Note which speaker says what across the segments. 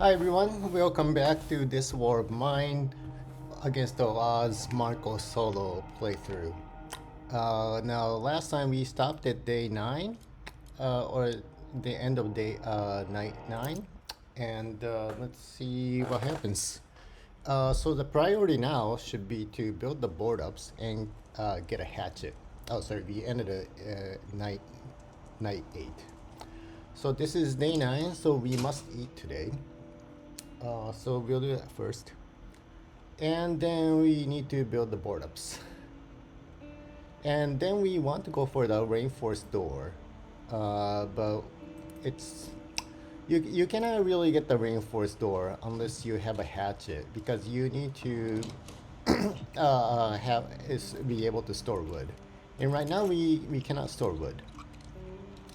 Speaker 1: Hi everyone, welcome back to this War of Mine against the odds Marco solo playthrough. Now, last time we stopped at day 9, or the end of day night 9, and let's see what happens. So the priority now should be to build the board ups and get a hatchet. Oh, sorry, we ended night 8. So this is day 9, so we must eat today. So we'll do that first. And then we need to build the board ups. And then we want to go for the reinforced door. But it's you cannot really get the reinforced door unless you have a hatchet because you need to be able to store wood. And right now we cannot store wood.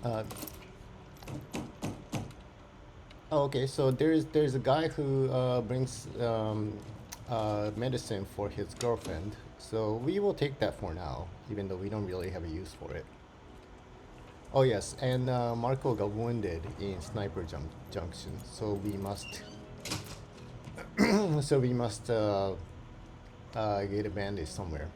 Speaker 1: Uh, okay, so there's a guy who brings medicine for his girlfriend. So we will take that for now, even though we don't really have a use for it. Oh yes, and Marco got wounded in junction, so we must get a bandage somewhere.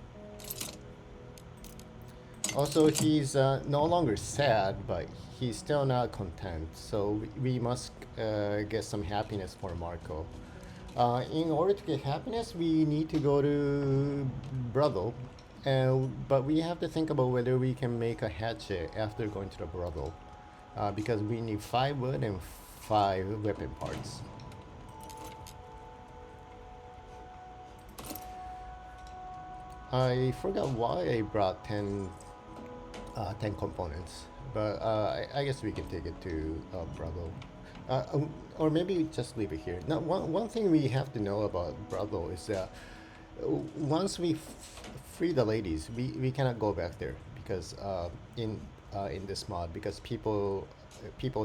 Speaker 1: Also, he's no longer sad, but he's still not content. So we must get some happiness for Marco. In order to get happiness, we need to go to Brothel, but we have to think about whether we can make a hatchet after going to the Brothel, because we need 5 wood and 5 weapon parts. I forgot why I brought 10 components, but I guess we can take it to Brothel. Or maybe just leave it here. Now, one thing we have to know about Brothel is that once we free the ladies, we cannot go back there because in this mod because people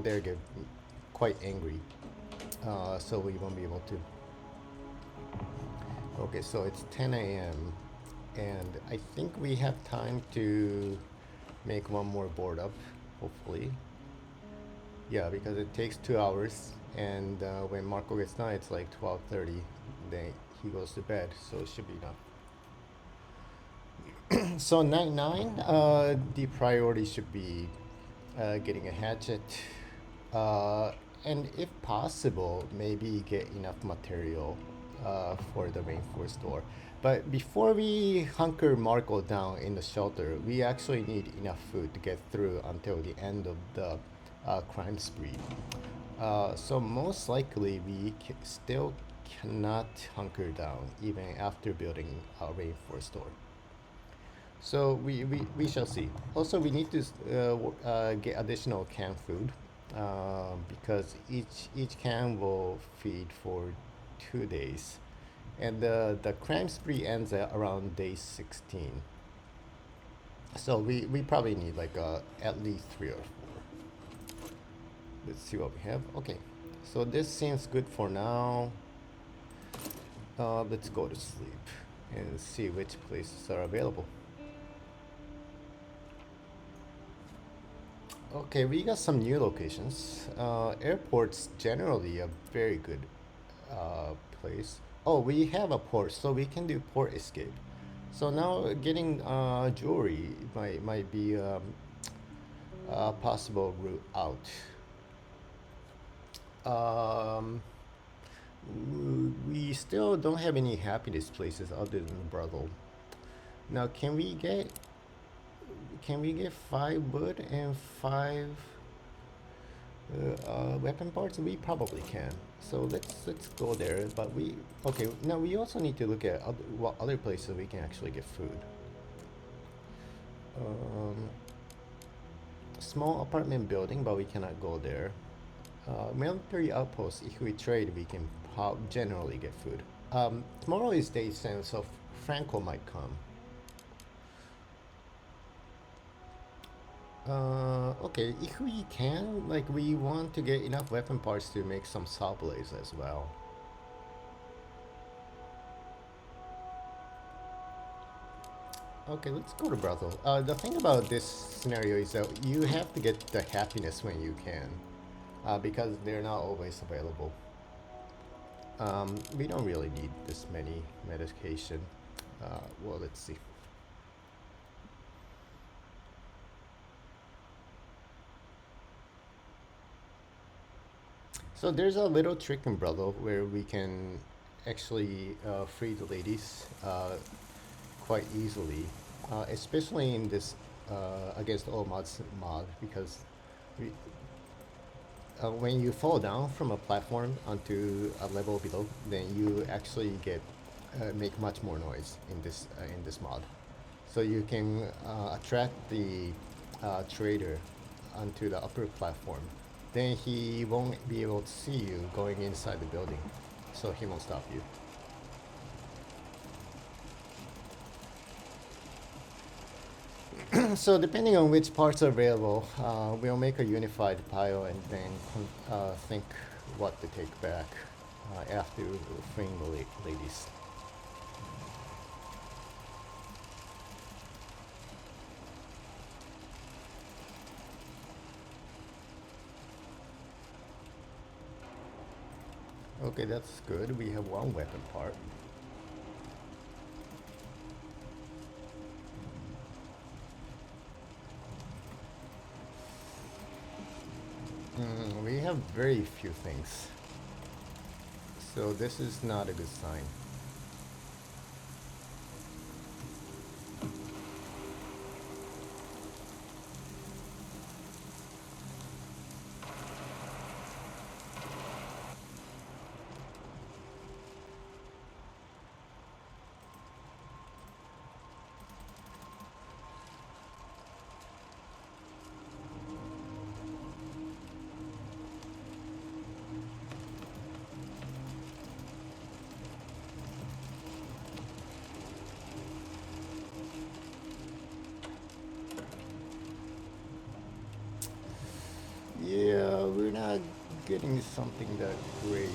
Speaker 1: there get quite angry, so we won't be able to. Okay, so it's 10 a.m. and I think we have time to make one more board up, hopefully. Yeah, because it takes 2 hours, and when Marco gets done, it's like 12:30. Then he goes to bed, so it should be enough. So night 9, the priority should be getting a hatchet, uh, and if possible, maybe get enough material for the reinforced door. But before we hunker Marco down in the shelter, we actually need enough food to get through until the end of the crime spree. So most likely still cannot hunker down even after building a reinforced door. So we shall see. Also, we need to get additional canned food because each can will feed for 2 days, and the crime spree ends at around day 16. So we probably need like at least 3 or 4. Let's see what we have. Okay, so this seems good for now. Let's go to sleep and see which places are available. Okay, we got some new locations. Airport's generally a very good place. Oh, we have a port, so we can do port escape. So now getting jewelry might be a possible route out. Um, we still don't have any happiness places other than Brothel. Now, can we get 5 wood and 5 weapon parts? We probably can. So let's go there. But okay. Now we also need to look at what other places we can actually get food. Um, Small apartment building, but we cannot go there. Military outpost. If we trade, we can generally get food. Tomorrow is day 10, so Franco might come. Okay, if we can, like, we want to get enough weapon parts to make some saw blades as well. Okay, let's go to Brothel. The thing about this scenario is that you have to get the happiness when you can, because they're not always available. We don't really need this many medication. Well, let's see. So there's a little trick in Brothel where we can actually free the ladies quite easily, especially in this against all mods mod because we, when you fall down from a platform onto a level below, then you actually get make much more noise in this mod. So you can attract the trader onto the upper platform. Then he won't be able to see you going inside the building, so he won't stop you. So depending on which parts are available, we'll make a unified pile and then think what to take back after freeing the ladies. Okay, that's good. We have one weapon part. We have very few things. So this is not a good sign. Yeah, we're not getting something that great.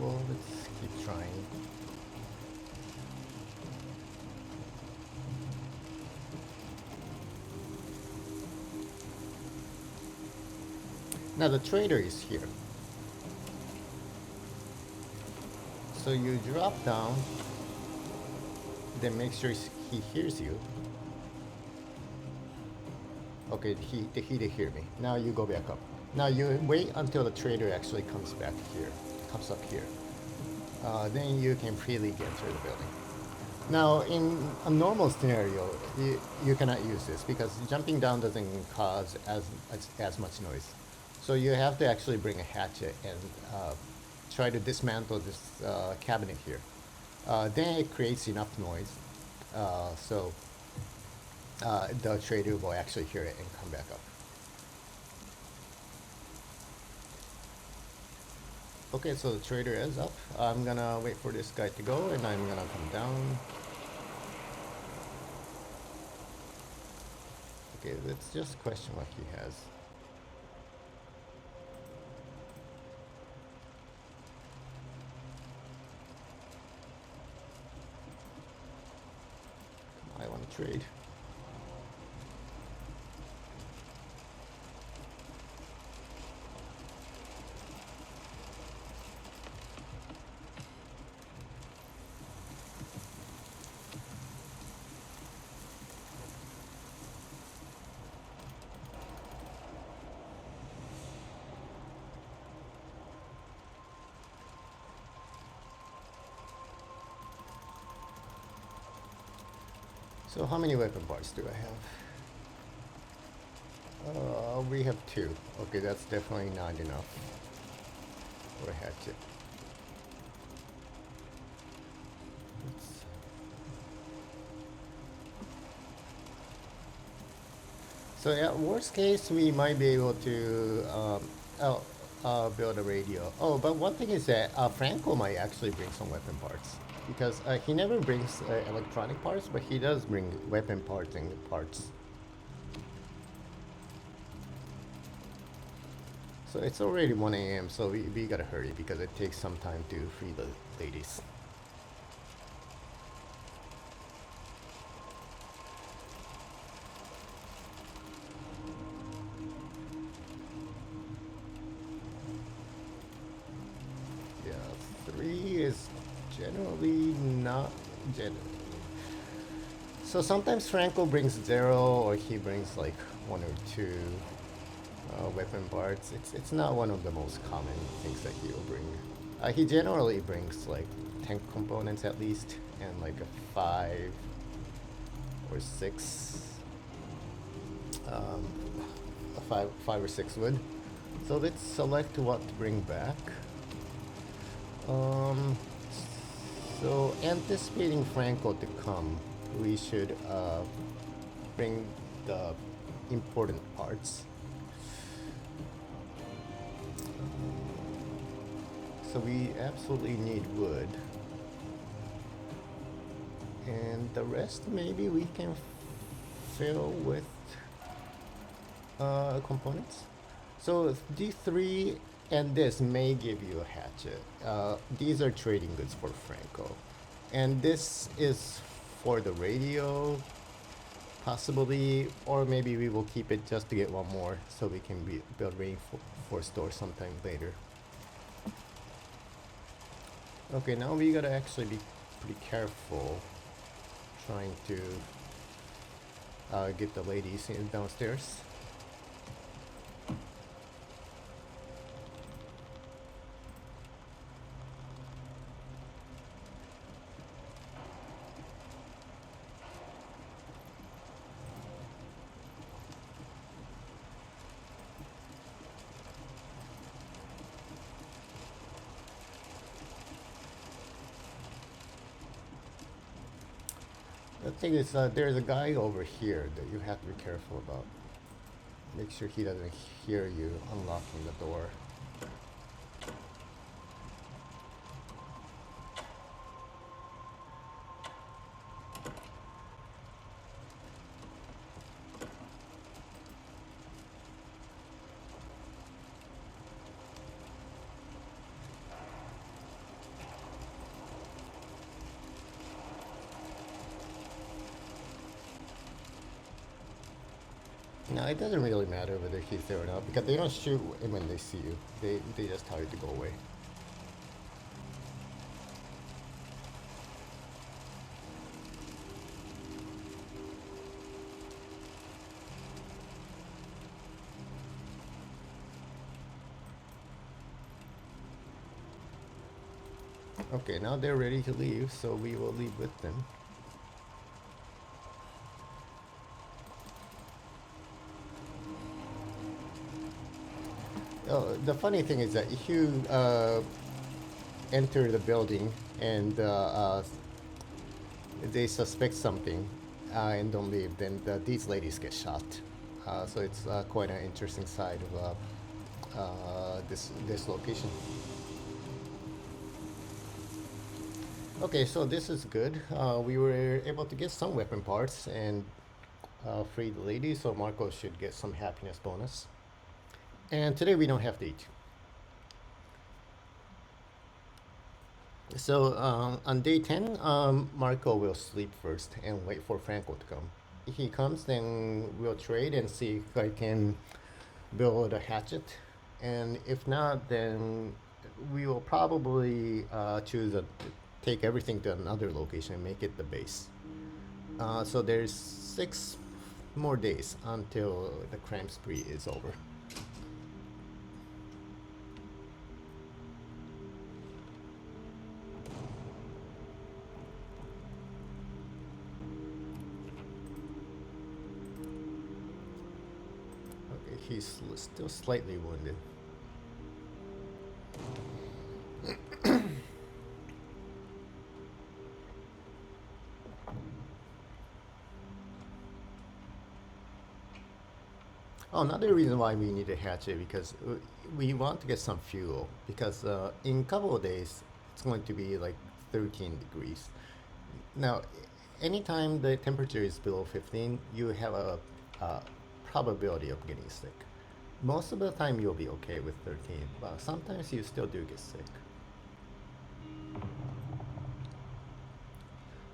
Speaker 1: Well, let's keep trying. Now the trader is here. So you drop down, then make sure he hears you. Okay, he did hear me. Now you go back up. Now you wait until the trader actually comes back here, comes up here. Then you can freely enter the building. Now, in a normal scenario, you cannot use this because jumping down doesn't cause as much noise. So you have to actually bring a hatchet and try to dismantle this cabinet here. Then it creates enough noise, so the trader will actually hear it and come back up. Okay, so the trader is up. I'm gonna wait for this guy to go and I'm gonna come down. Okay, let's just question what he has. I want to trade. So how many weapon parts do I have? We have 2. Okay, that's definitely not enough for a hatchet. So yeah, worst case, we might be able to build a radio. Oh, but one thing is that Franco might actually bring some weapon parts. Because he never brings electronic parts, but he does bring weapon parts and parts. So it's already 1 a.m., so we gotta hurry because it takes some time to free the ladies. Yeah. D3 is generally not gen. So sometimes Franco brings 0 or he brings like 1 or 2 weapon parts. It's not one of the most common things that he'll bring. He generally brings like tank components at least, and like a 5 or 6, um, a five or 6 wood. So let's select what to bring back. Um, so anticipating Franco to come, we should bring the important parts. So we absolutely need wood. And the rest maybe we can fill with components. So D3 and this may give you a hatchet. These are trading goods for Franco. And this is for the radio, possibly, or maybe we will keep it just to get one more so we can build reinforced door sometime later. Okay, now we gotta actually be pretty careful trying to get the ladies downstairs. The thing is, there's a guy over here that you have to be careful about. Make sure he doesn't hear you unlocking the door. No, it doesn't really matter whether he's there or not because they don't shoot when they see you. They just tell you to go away. Okay, now they're ready to leave, so we will leave with them. The funny thing is that if you enter the building and they suspect something and don't leave, then these ladies get shot. So it's quite an interesting side of this location. Okay, so this is good. We were able to get some weapon parts and free the ladies, so Marko should get some happiness bonus. And today we don't have to eat. So on day 10, Marko will sleep first and wait for Franco to come. If he comes, then we'll trade and see if I can build a hatchet. And if not, then we will probably take everything to another location and make it the base. So there's 6 more days until the crime spree is over. He's still slightly wounded. Oh, another reason why we need a hatchet because we want to get some fuel because in a couple of days it's going to be like 13 degrees. Now, anytime the temperature is below 15, you have a probability of getting sick. Most of the time you'll be okay with 13, but sometimes you still do get sick.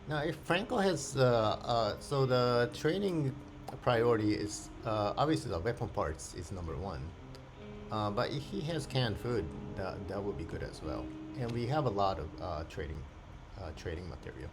Speaker 1: Now, if Franco has, so the training priority is obviously the weapon parts is number 1, But if he has canned food, that would be good as well. And we have a lot of trading material.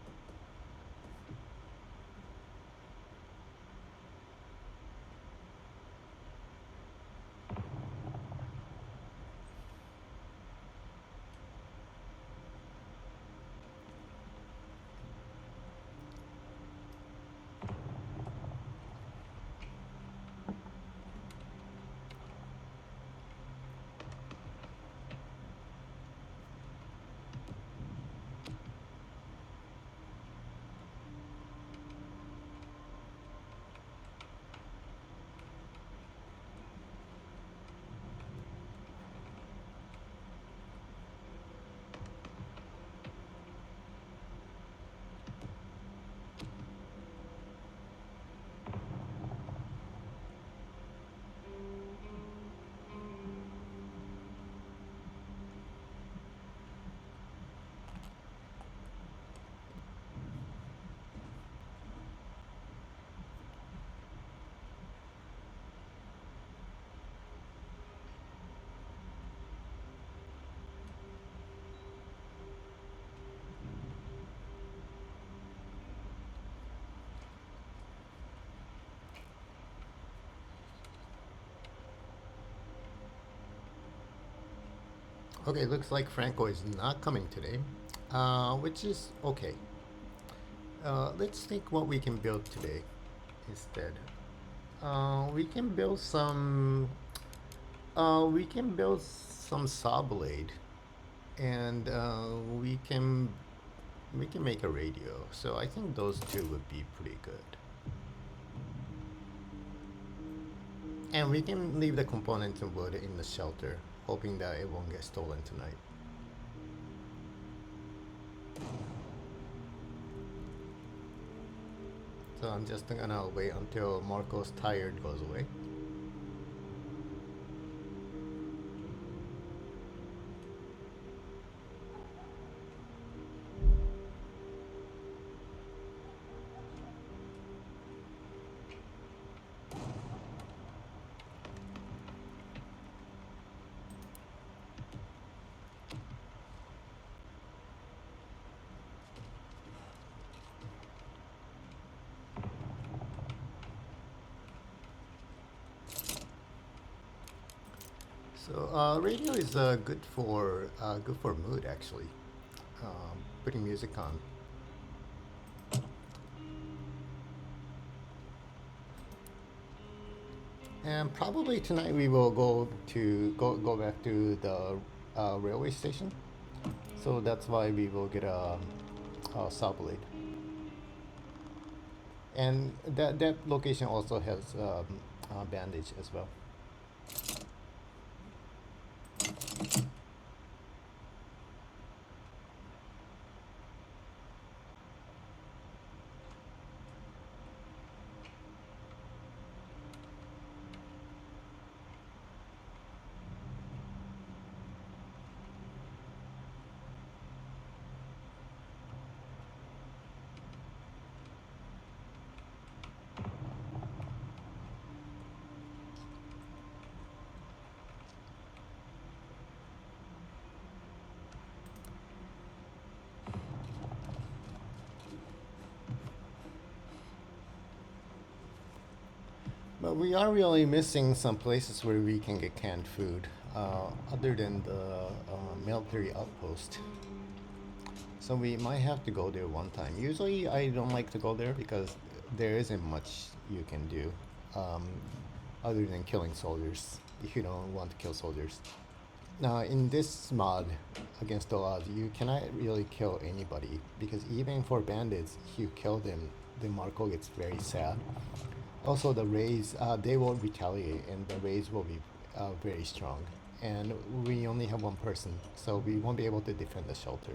Speaker 1: Okay, looks like Franco is not coming today, which is okay. Let's think what we can build today instead. We can build some. We can build some saw blade, and we can make a radio. So I think those two would be pretty good. And we can leave the components of wood in the shelter, hoping that it won't get stolen tonight. So I'm just gonna wait until Marco's tired goes away. So radio is good for mood actually. Putting music on. And probably tonight we will go back to the railway station. So that's why we will get a saw blade. And that location also has a bandage as well. But we are really missing some places where we can get canned food, other than the military outpost. So we might have to go there one time. Usually, I don't like to go there because there isn't much you can do, um, other than killing soldiers if you don't want to kill soldiers. Now, in this mod against the odds, you cannot really kill anybody because even for bandits, if you kill them, the Marco gets very sad. Also, the raids, they will retaliate, and the raids will be very strong. And we only have one person, so we won't be able to defend the shelter.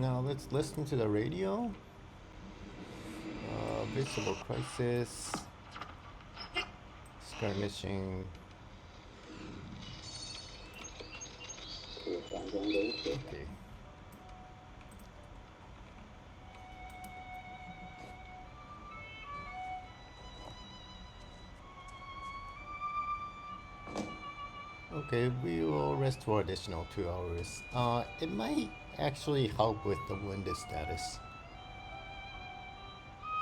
Speaker 1: Now let's listen to the radio. Visible crisis. Skirmishing. Okay. Okay, we will rest for additional 2 hours. It might actually help with the winded status.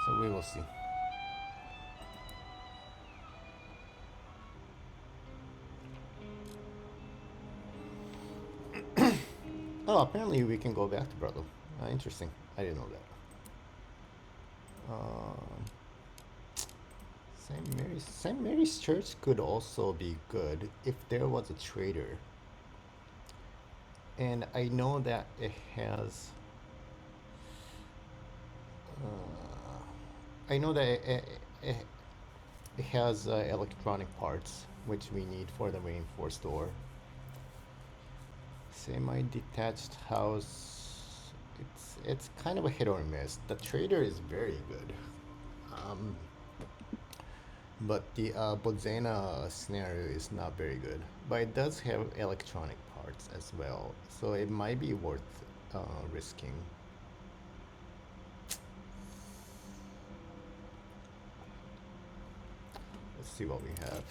Speaker 1: So we will see. Oh, apparently we can go back to Brothel. Interesting. I didn't know that. St. Mary's Church could also be good if there was a trader. And I know that it has. I know that it has electronic parts which we need for the reinforced door. Semi-detached house. It's kind of a hit or miss. The trader is very good. But the Bodzena scenario is not very good. But it does have electronic parts as well, so it might be worth risking. Let's see what we have.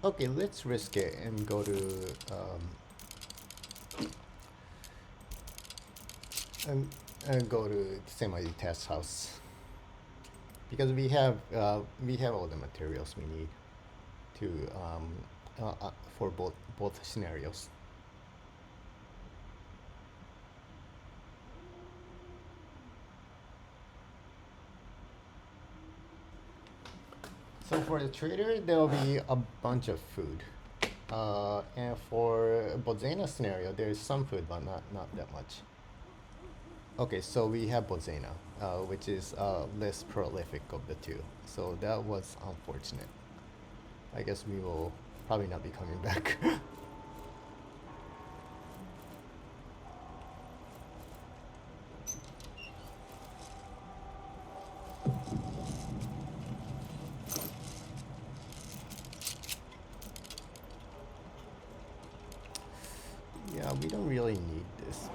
Speaker 1: Okay, let's risk it and go to and go to semi-detached house because we have all the materials we need to for both scenarios. So for the trader, there will be a bunch of food. And for Bodzena scenario, there is some food, but not that much. Okay, so we have Bodzena, which is less prolific of the two. So that was unfortunate. I guess we will probably not be coming back. Yeah, we don't really need this.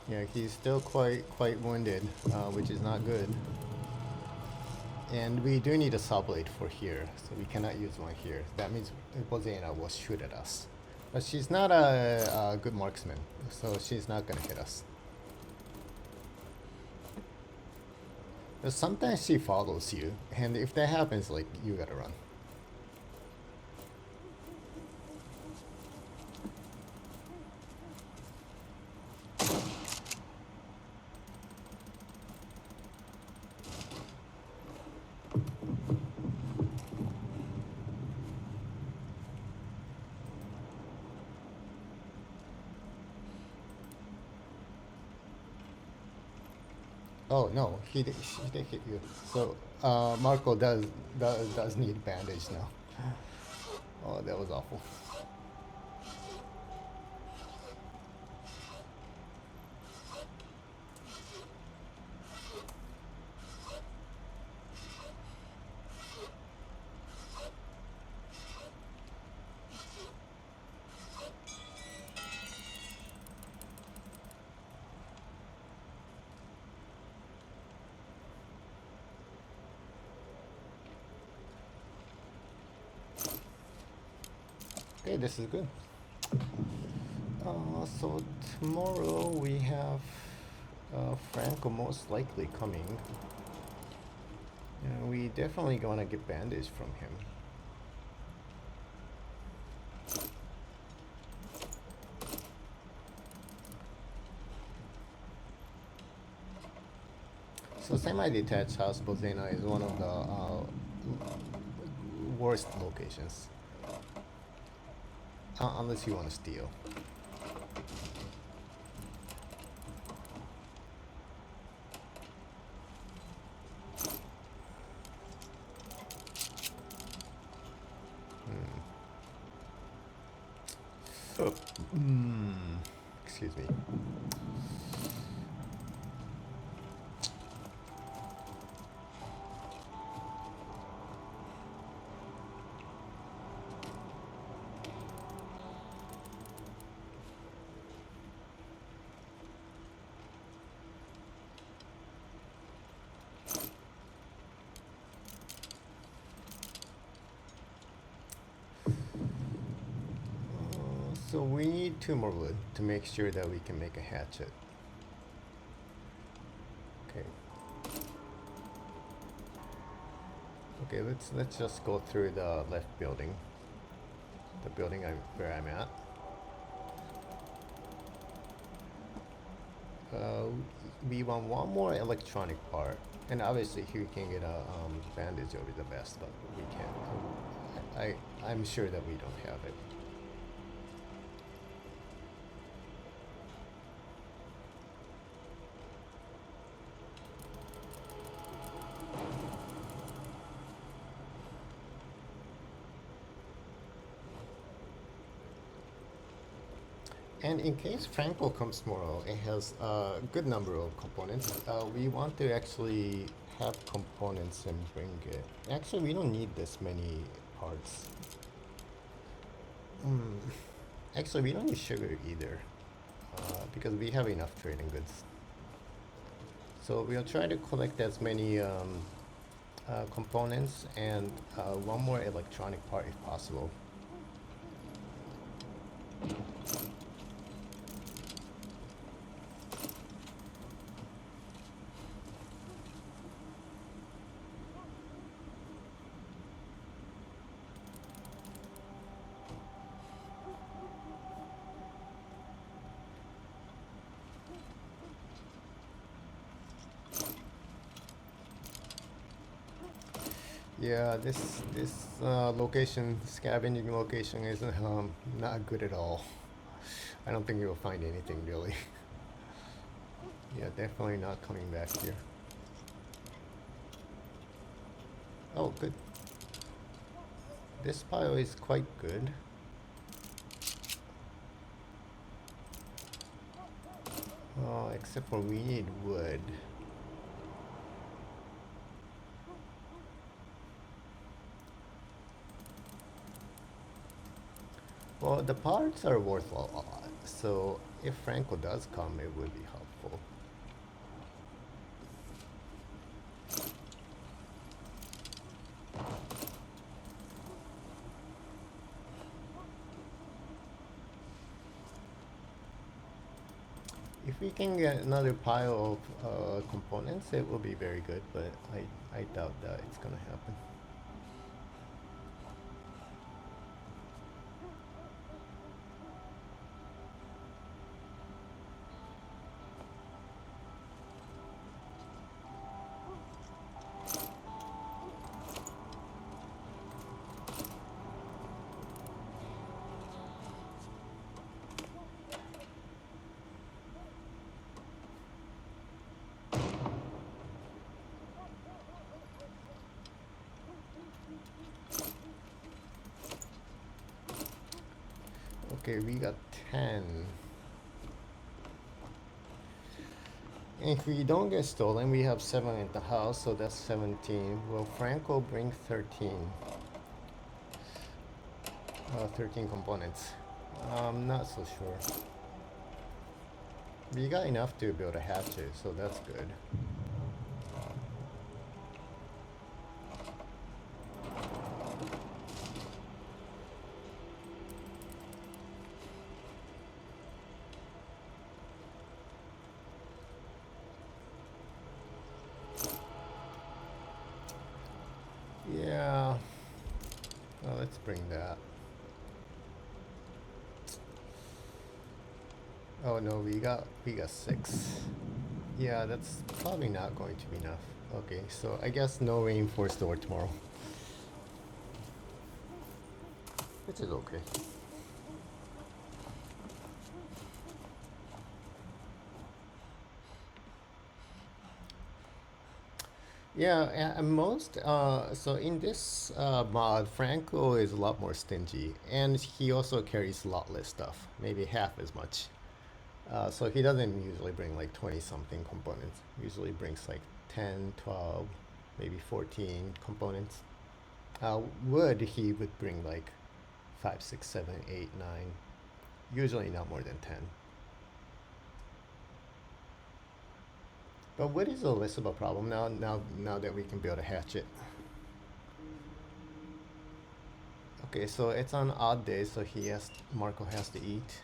Speaker 1: Yeah, he's still quite wounded, which is not good. And we do need a subblade for here, so we cannot use one here. That means Bozena will shoot at us. But she's not a good marksman, so she's not gonna hit us. But sometimes she follows you, and if that happens, like, you gotta run. Oh no, she did hit you. So Marko does need bandage now. Oh, that was awful. Okay, this is good. So tomorrow we have Franco most likely coming. Yeah, we definitely gonna get bandage from him. So semi-detached house Bozena is one of the worst locations. Unless you want to steal. Excuse me. So we need 2 more wood to make sure that we can make a hatchet. Okay. Okay, let's just go through the left building. The building where I'm at. We want 1 more electronic part, and obviously if we can get a bandage, it would be the best, but we can't. I'm sure that we don't have it. And in case Franco comes tomorrow, it has a good number of components. We want to actually have components and bring it. Actually, we don't need this many parts. Actually, we don't need sugar either, because we have enough trading goods. So we'll try to collect as many components and 1 more electronic part if possible. Yeah, this location, scavenging location, is not good at all. I don't think you'll find anything really. Yeah, definitely not coming back here. Oh, good. This pile is quite good. Oh, except for we need wood. Well, the parts are worth a lot, so if Franco does come, it would be helpful. If we can get another pile of components, it will be very good, but I doubt that it's gonna happen. Okay, we got 10. If we don't get stolen, we have 7 in the house, so that's 17. Will Franco bring 13? 13 components. I'm not so sure. We got enough to build a hatchet, so that's good. Yeah. Well, let's bring that. Oh no, we got 6. Yeah, that's probably not going to be enough. Okay, so I guess no reinforced door tomorrow. Which is okay. Yeah, and most so in this mod, Franco is a lot more stingy, and he also carries a lot less stuff, maybe half as much. So he doesn't usually bring like 20 something components. Usually brings like 10, 12, maybe 14 components. Wood, he would bring like 5, 6, 7, 8, 9. Usually not more than 10. But wood is a less of a problem now that we can build a hatchet. Okay, so it's on odd days, so Marco has to eat.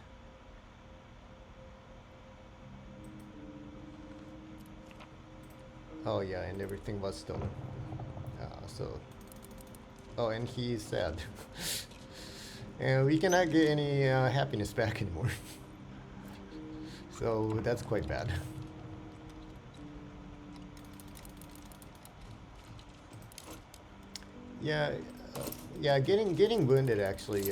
Speaker 1: Oh yeah, and everything was stolen. So, oh, and he's sad. And we cannot get any happiness back anymore. So that's quite bad. Yeah, yeah. Getting wounded actually.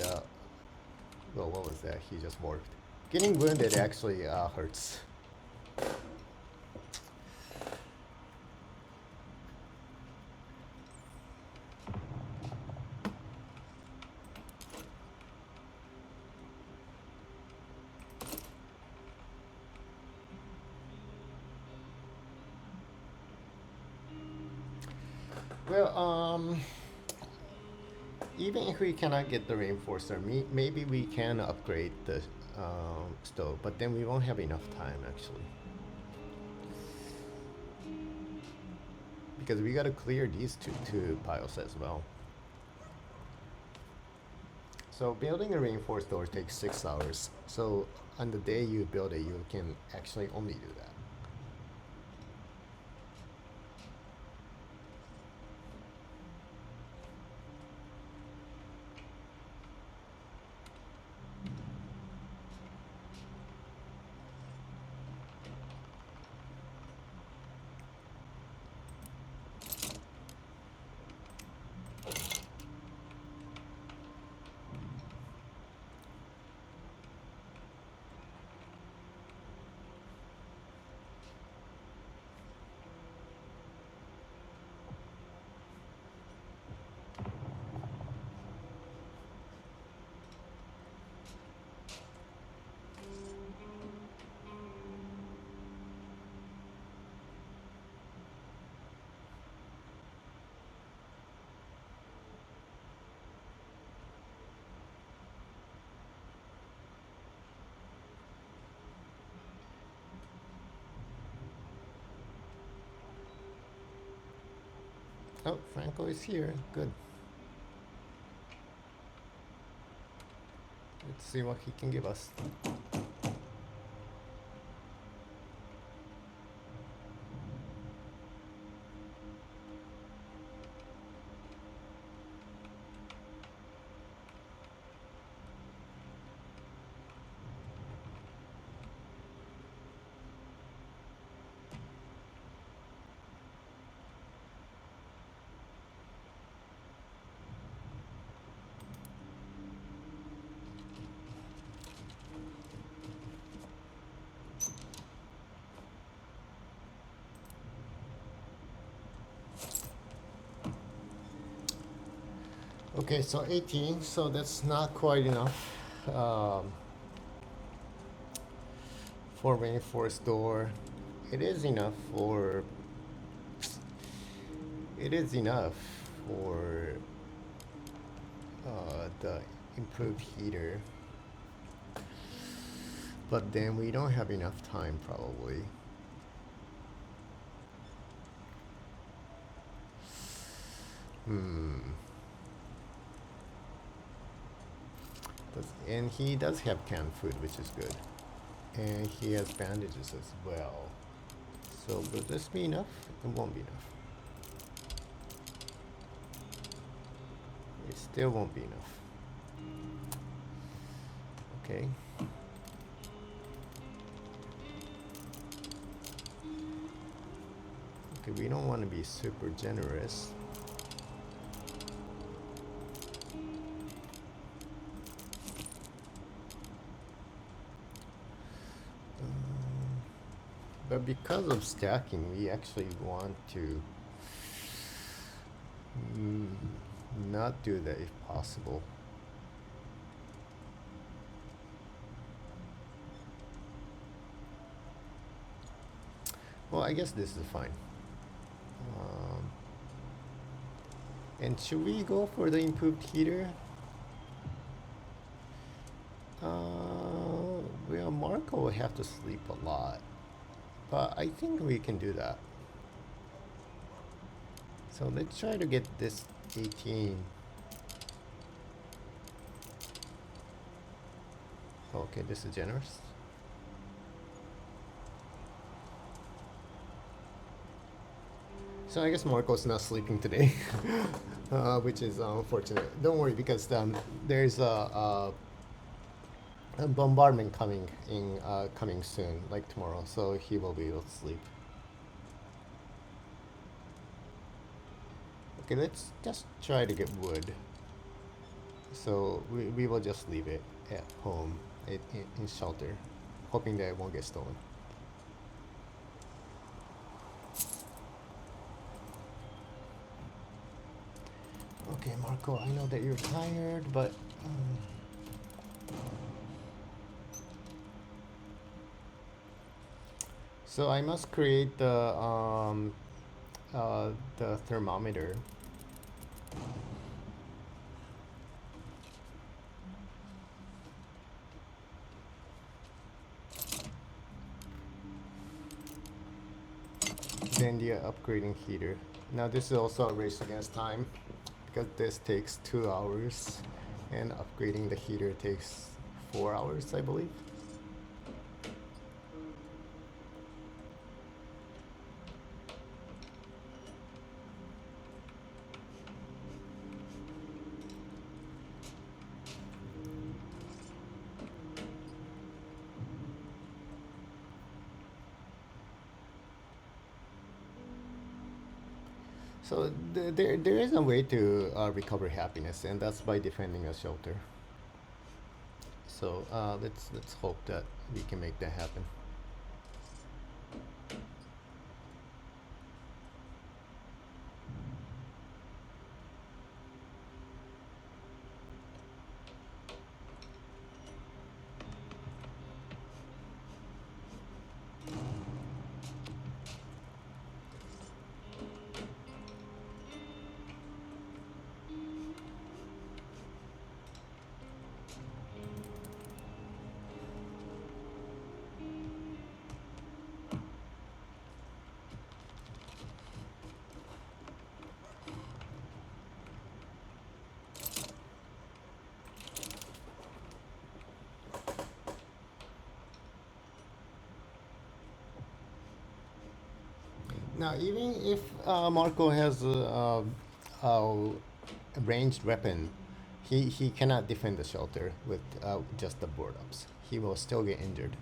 Speaker 1: Well, what was that? He just warped. Getting wounded actually hurts. Well, even if we cannot get the reinforcer, maybe we can upgrade the stove, but then we won't have enough time actually. Because we gotta clear these two piles as well. So building a reinforced door takes 6 hours. So on the day you build it, you can actually only do that. Oh, Franco is here. Good. Let's see what he can give us. Okay, so 18, so that's not quite enough um, for reinforced door. It is enough for. It is enough for the improved heater, but then we don't have enough time probably. Hmm. And he does have canned food, which is good. And he has bandages as well. So will this be enough? It won't be enough. It still won't be enough. Okay. Okay, we don't want to be super generous. But because of stacking, we actually want to not do that if possible. Well, I guess this is fine. Um, and should we go for the improved heater? Well, Marco will have to sleep a lot, but I think we can do that. So let's try to get this 18. Okay, this is generous. So I guess Marco's not sleeping today, which is unfortunate. Don't worry, because there's a bombardment coming soon, like tomorrow, so he will be able to sleep. Okay, let's just try to get wood. So we will just leave it at home in shelter, hoping that it won't get stolen. Okay, Marco, I know that you're tired, but so I must create the thermometer. Then the upgrading heater. Now this is also a race against time, because this takes 2 hours and upgrading the heater takes 4 hours, I believe. So there is a way to recover happiness, and that's by defending a shelter. So let's hope that we can make that happen. Now, even if Marco has a ranged weapon, he cannot defend the shelter with just the board ups. He will still get injured.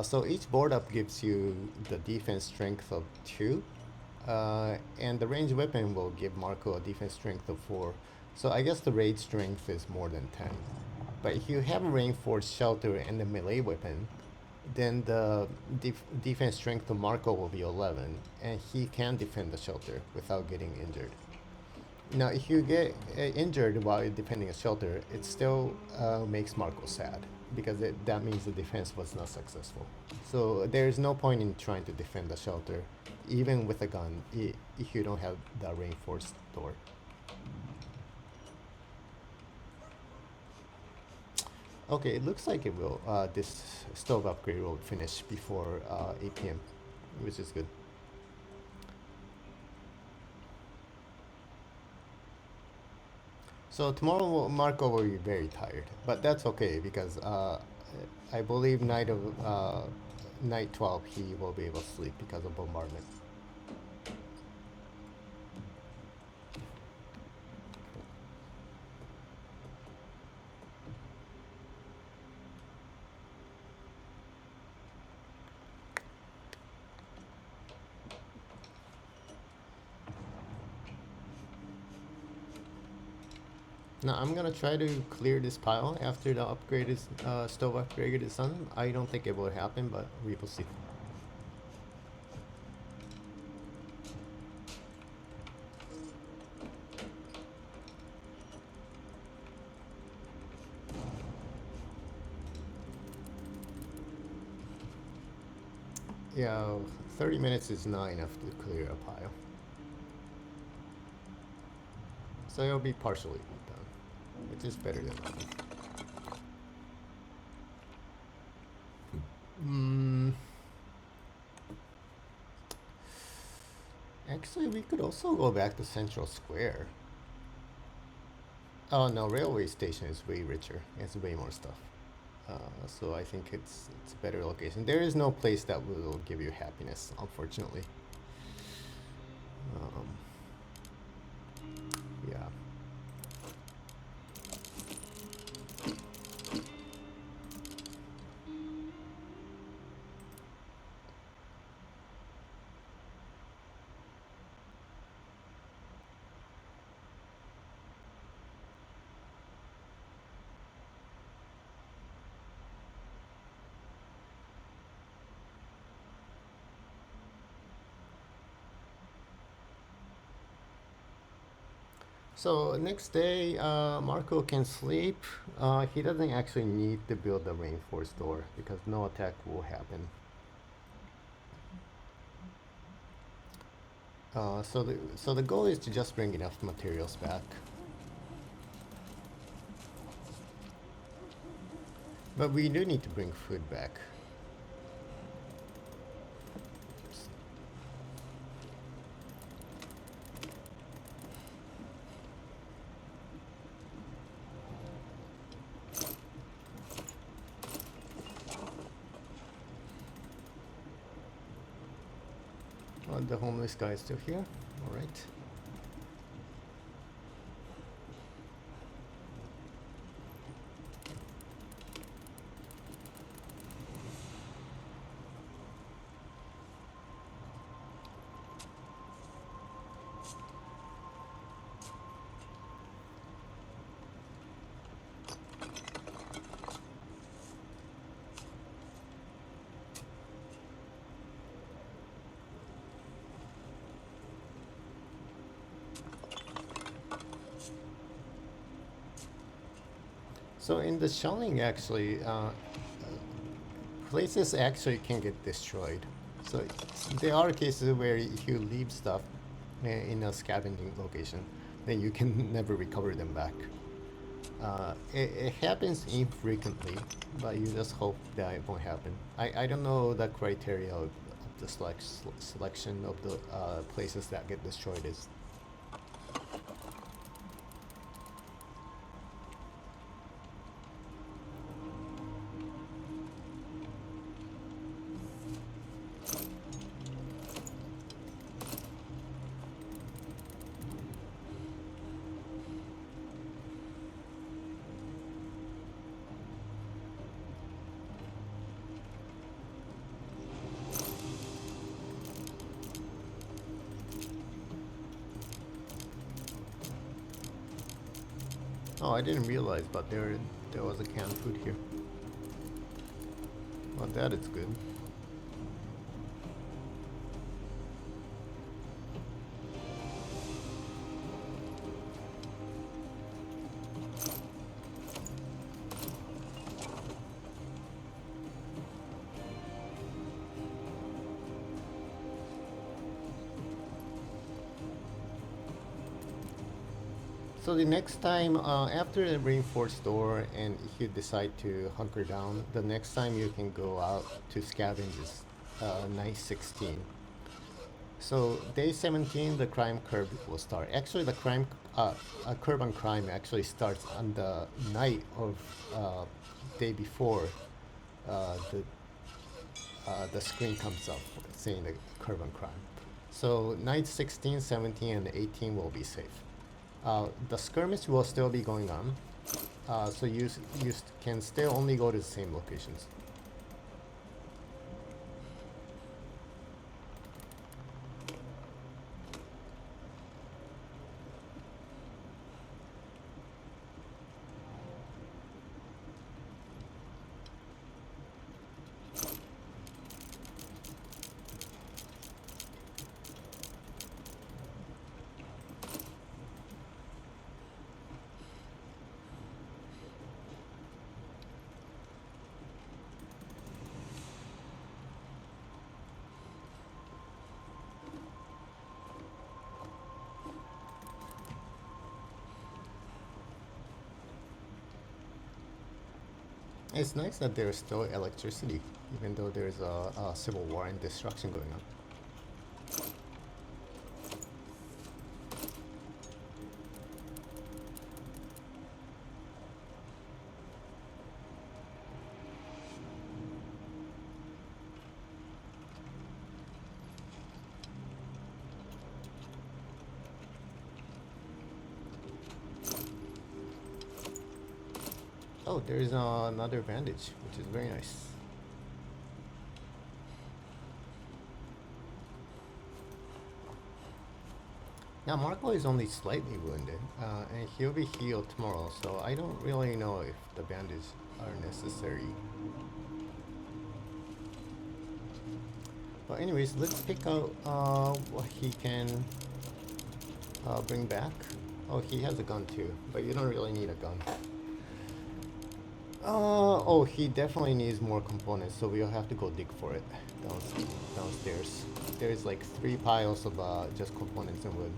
Speaker 1: So each board up gives you the defense strength of 2, and the ranged weapon will give Marco a defense strength of 4. So I guess the raid strength is more than 10. But if you have a reinforced shelter and a melee weapon, then the defense strength of Marco will be 11, and he can defend the shelter without getting injured. Now, if you get injured while you're defending a shelter, it still makes Marco sad, because that means the defense was not successful. So there's no point in trying to defend the shelter, even with a gun, if you don't have the reinforced door. Okay, it looks like it will. This stove upgrade will finish before 8 p.m., which is good. So tomorrow Marco will be very tired, but that's okay, because I believe night 12 he will be able to sleep because of bombardment. Now I'm gonna try to clear this pile after the upgraded stove upgrade is done. I don't think it will happen, but we will see. Yeah, 30 minutes is not enough to clear a pile. So it'll be partially done, which is better than nothing. Actually, we could also go back to Central Square. Oh no, railway station is way richer. It's way more stuff. So I think it's a better location. There is no place that will give you happiness, unfortunately. Um, yeah. So next day, Marko can sleep. He doesn't actually need to build the reinforced door because no attack will happen. So the goal is to just bring enough materials back. But we do need to bring food back. The homeless guy is still here. All right. So in the shelling, actually, places actually can get destroyed. So there are cases where if you leave stuff in a scavenging location, then you can never recover them back. It happens infrequently, but you just hope that it won't happen. I don't know the criteria of the selection of the places that get destroyed is. Oh, I didn't realize, but there was a canned food here. Well, that is good. So the next time, after the reinforced door, and if you decide to hunker down, the next time you can go out to scavenge is night 16. So day 17, the crime curve will start. Actually, the curve on crime actually starts on the night of day before the screen comes up saying the curve on crime. So night 16, 17, and 18 will be safe. The skirmish will still be going on, so you can still only go to the same locations. It's nice that there's still electricity, even though there's a civil war and destruction going on. Oh, there's another bandage, which is very nice. Now, Marko is only slightly wounded, and he'll be healed tomorrow, so I don't really know if the bandages are necessary. But anyways, let's pick out what he can bring back. Oh, he has a gun too, but you don't really need a gun. Oh, he definitely needs more components, so we'll have to go dig for it downstairs. There's like 3 piles of just components and wood.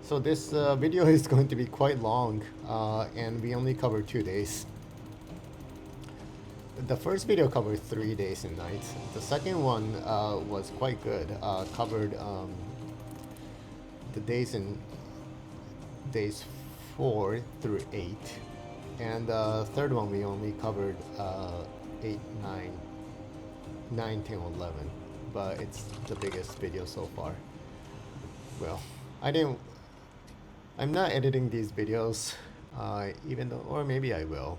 Speaker 1: So this video is going to be quite long, and we only covered 2 days. The first video covered 3 days and nights. The second one was quite good. Covered the days 4 through 8, and the third one we only covered 8, 9, 10, 11. But it's the biggest video so far. Well, I'm not editing these videos, even though, or maybe I will,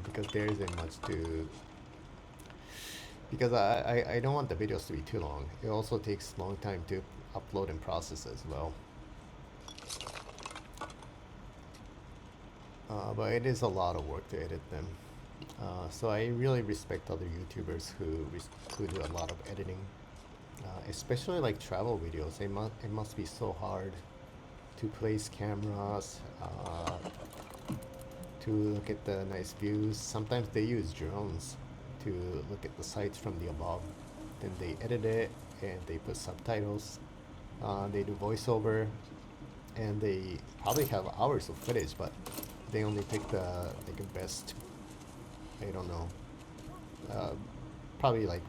Speaker 1: because there isn't much to. Because I don't want the videos to be too long. It also takes a long time to upload and process as well. But it is a lot of work to edit them. So I really respect other YouTubers who do a lot of editing, especially like travel videos. It must be so hard to place cameras, to look at the nice views. Sometimes they use drones to look at the sights from the above. Then they edit it and they put subtitles. They do voiceover, and they probably have hours of footage, but they only pick the best. I don't know. Probably like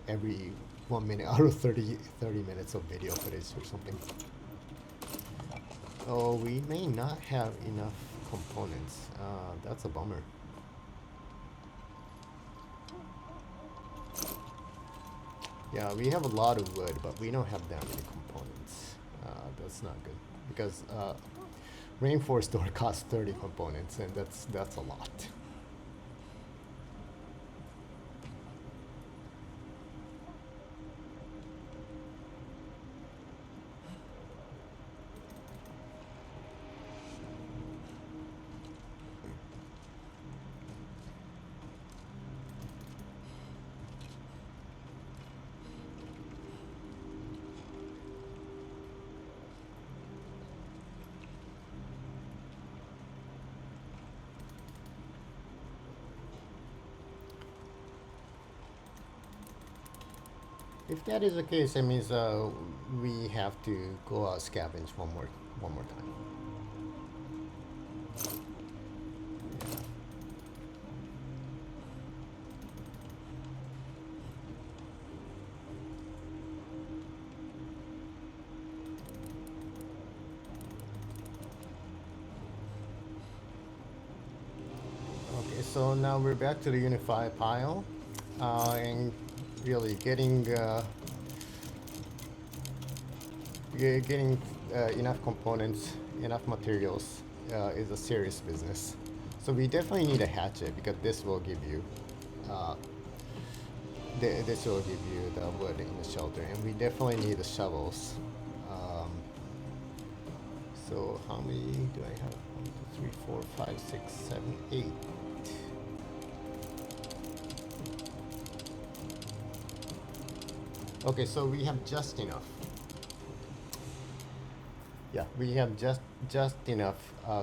Speaker 1: every 1 minute out of 30 minutes of video footage or something. Oh, we may not have enough components. That's a bummer. Yeah, we have a lot of wood, but we don't have that many components. That's not good, because Rainforest Door costs 30 components, and that's a lot. If that is the case, it means we have to go out scavenge one more time. Okay, so now we're back to the unified pile, and really getting enough components, enough materials is a serious business. So we definitely need a hatchet, because this will give you this will give you the wood in the shelter, and we definitely need the shovels. So how many do I have? 1, 2, 3, 4, 5, 6, 7, 8. Okay, so we have just enough. Yeah, we have just enough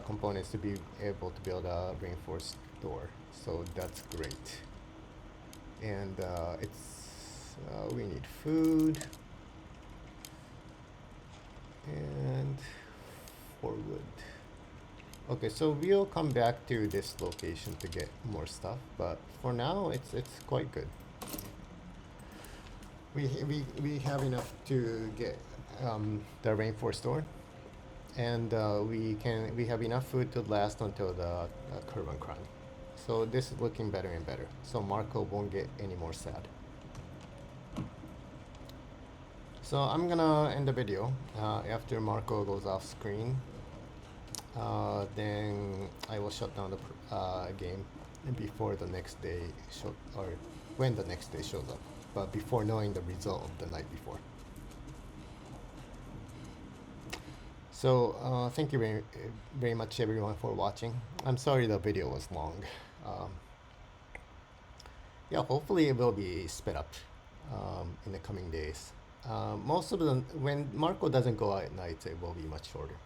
Speaker 1: components to be able to build a reinforced door. So that's great. And we need food and Okay, so we'll come back to this location to get more stuff, but for now it's quite good. We have enough to get the rainforest store, and we have enough food to last until the Kurban Kran. So this is looking better and better. So Marco won't get any more sad. So I'm gonna end the video after Marco goes off screen. Then I will shut down the game before the next day or when the next day shows up, but before knowing the result of the night before. So thank you very much everyone for watching. I'm sorry the video was long. Um, yeah, hopefully it will be sped up in the coming days. Most of them, when Marco doesn't go out at night, it will be much shorter.